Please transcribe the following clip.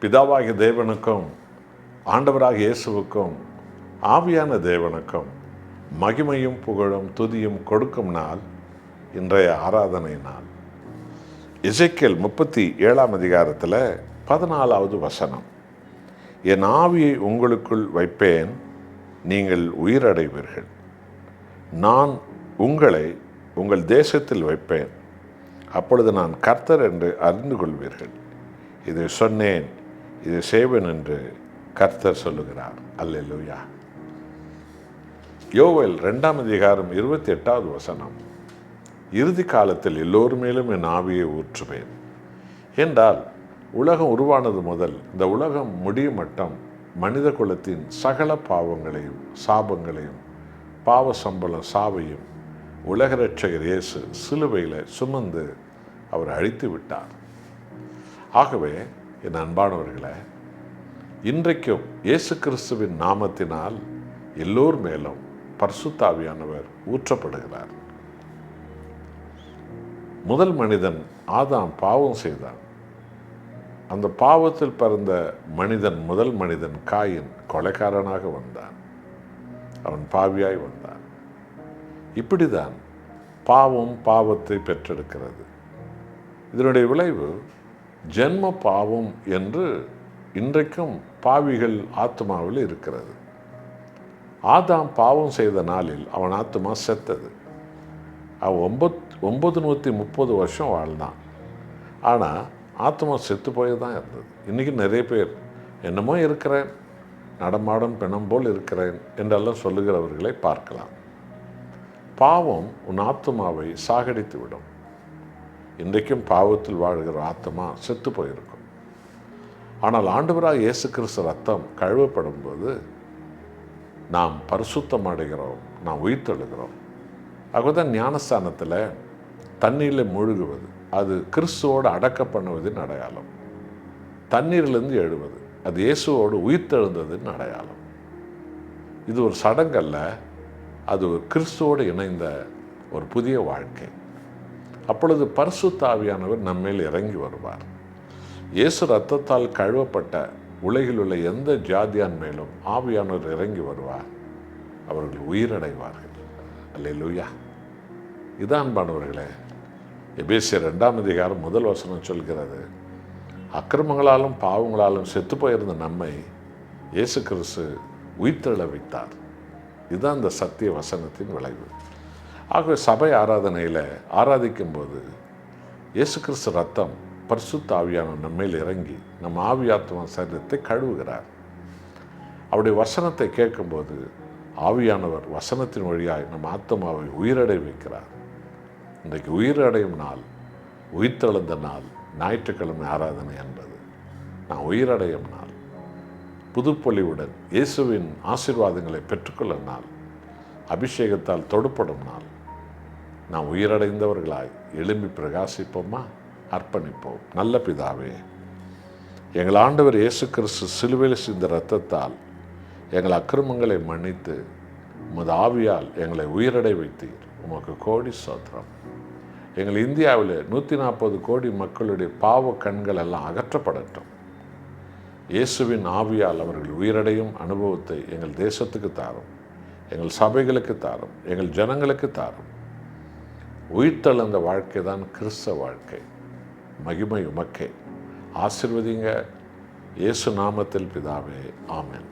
பிதாவாகிய தேவனுக்கும் ஆண்டவராகிய இயேசுவுக்கும் ஆவியான தேவனுக்கும் மகிமையும் புகழும் துதியும் கொடுக்கும் நாள் இன்றைய ஆராதனை நாள். எசேக்கியேல் 37 அதிகாரத்தில் 14வது வசனம், என் ஆவியை உங்களுக்குள் வைப்பேன், நீங்கள் உயிரடைவீர்கள். நான் உங்களை உங்கள் தேசத்தில் வைப்பேன், அப்பொழுது நான் கர்த்தர் என்று அறிந்து கொள்வீர்கள். இதை சொன்னேன், இதை செய்வேன் என்று கர்த்தர் சொல்லுகிறார். அல்லேலூயா. யோவேல் 2 அதிகாரம் 28வது வசனம், இறுதி காலத்தில் எல்லோரும் மேலும் என் ஆவியை ஊற்றுவேன் என்றால், உலகம் உருவானது முதல் இந்த உலகம் முடியும் மட்டும் மனித குலத்தின் சகல பாவங்களையும் சாபங்களையும் பாவ சம்பளம் சாவையும் உலக இரட்சகர் இயேசு சிலுவையில் சுமந்து அவர் அழித்து விட்டார். ஆகவே என் அன்பானவர்களே, இன்றைக்கும் இயேசு கிறிஸ்துவின் நாமத்தினால் எல்லோர் மேலும் பரிசுத்த ஆவியானவர் ஊற்றப்படுகிறார். முதல் மனிதன் ஆதாம் பாவம் செய்தான். அந்த பாவத்தில் பிறந்த மனிதன், முதல் மனிதன் காயின் கொலைக்காரனாக வந்தான். அவன் பாவியாய் வந்தான். இப்படிதான் பாவம் பாவத்தை பெற்றெடுக்கிறது. இதனுடைய விளைவு ஜென்ம பாவம் என்று இன்றைக்கும் பாவிகள் ஆத்மாவில் இருக்கிறது. ஆதாம் பாவம் செய்த நாளில் அவன் ஆத்மா செத்தது. அவன் 930 வருஷம் வாழ்ந்தான். ஆனால் ஆத்மா செத்து போய் தான் இருந்தது. இன்றைக்கி நிறைய பேர் என்னமோ இருக்கிறேன், நடமாடும் பிணம் போல் இருக்கிறேன் என்றெல்லாம் சொல்லுகிறவர்களை பார்க்கலாம். பாவம் உன் ஆத்மாவை சாகடித்து விடும். இன்றைக்கும் பாவத்தில் வாழ்கிற ஆத்மா செத்து போயிருக்கும். ஆனால் ஆண்டவராக இயேசு கிறிஸ்து ரத்தம் கழுவப்படும் போது நாம் பரிசுத்தம் அடைகிறோம், நாம் உயிர்த்தெழுகிறோம். ஆகதான் ஞானஸ்தானத்தில் தண்ணீரில் முழுகுவது அது கிறிஸ்துவோடு அடக்க பண்ணுவதின் அடையாளம். தண்ணீரிலிருந்து எழுவது அது இயேசுவோடு உயிர்த்தெழுந்ததின் அடையாளம். இது ஒரு சடங்கல்ல, அது ஒரு கிறிஸ்துவோடு இணைந்த ஒரு புதிய வாழ்க்கை. அப்பொழுது பரிசுத்த ஆவியானவர் நம்மேல் இறங்கி வருவார். இயேசு இரத்தத்தால் கழுவப்பட்ட உலகில் உள்ள எந்த ஜாதியான் மேலும் ஆவியானவர் இறங்கி வருவார். அவர்கள் உயிரடைவார்கள். அல்லேலூயா. இதான் அன்பானவர்களே, எபேசியர் 2 அதிகாரம் 1 வசனம் சொல்கிறது, அக்கிரமங்களாலும் பாவங்களாலும் செத்து போயிருந்த நம்மை இயேசு கிறிஸ்து உயிர்த்தெழ வைத்தார். இதுதான் இந்த சத்திய வசனத்தின் விளைவு. ஆகவே சபை ஆராதனையில் ஆராதிக்கும்போது இயேசு கிறிஸ்து ரத்தம் பரிசுத்த ஆவியானவர் நம்மேல் இறங்கி நம் ஆவியாத்மா சரீரத்தை கழுவுகிறார். அவருடைய வசனத்தை கேட்கும்போது ஆவியானவர் வசனத்தின் வழியாய் நம் ஆத்மாவை உயிரடை வைக்கிறார். இன்றைக்கு உயிரடையும் நாள், உயிர்த்தெழுந்த நாள், ஞாயிற்றுக்கிழமை ஆராதனை என்பது நான் உயிரடையும் நாள். புதுப்பொலிவுடன் இயேசுவின் ஆசீர்வாதங்களை பெற்றுக்கொள்ள நாள், அபிஷேகத்தால் தொடுப்படும் நாள். நாம் உயிரடைந்தவர்களாய் எழும்பி பிரகாசிப்போமா? அர்ப்பணிப்போம். நல்ல பிதாவே, எங்கள் ஆண்டவர் இயேசு கிறிஸ்து சிலுவையில் சிந்த இரத்தத்தால் எங்கள் அக்கிரமங்களை மன்னித்து உமது ஆவியால் எங்களை உயிரடை வைத்தீர். உமக்கு கோடி ஸ்தோத்திரம். எங்கள் இந்தியாவில் 140 கோடி மக்களுடைய பாவ கண்கள் எல்லாம் அகற்றப்படட்டும். இயேசுவின் ஆவியால் அவர்கள் உயிரடையும் அனுபவத்தை எங்கள் தேசத்துக்கு தாரும், எங்கள் சபைகளுக்கு தாரும், எங்கள் ஜனங்களுக்கு தாரும். உயிர்த்தெழுந்த வாழ்க்கை தான் கிறிஸ்தவ வாழ்க்கை. மகிமை உமக்கே. ஆசீர்வதிங்க. இயேசு நாமத்தில் பிதாவே, ஆமென்.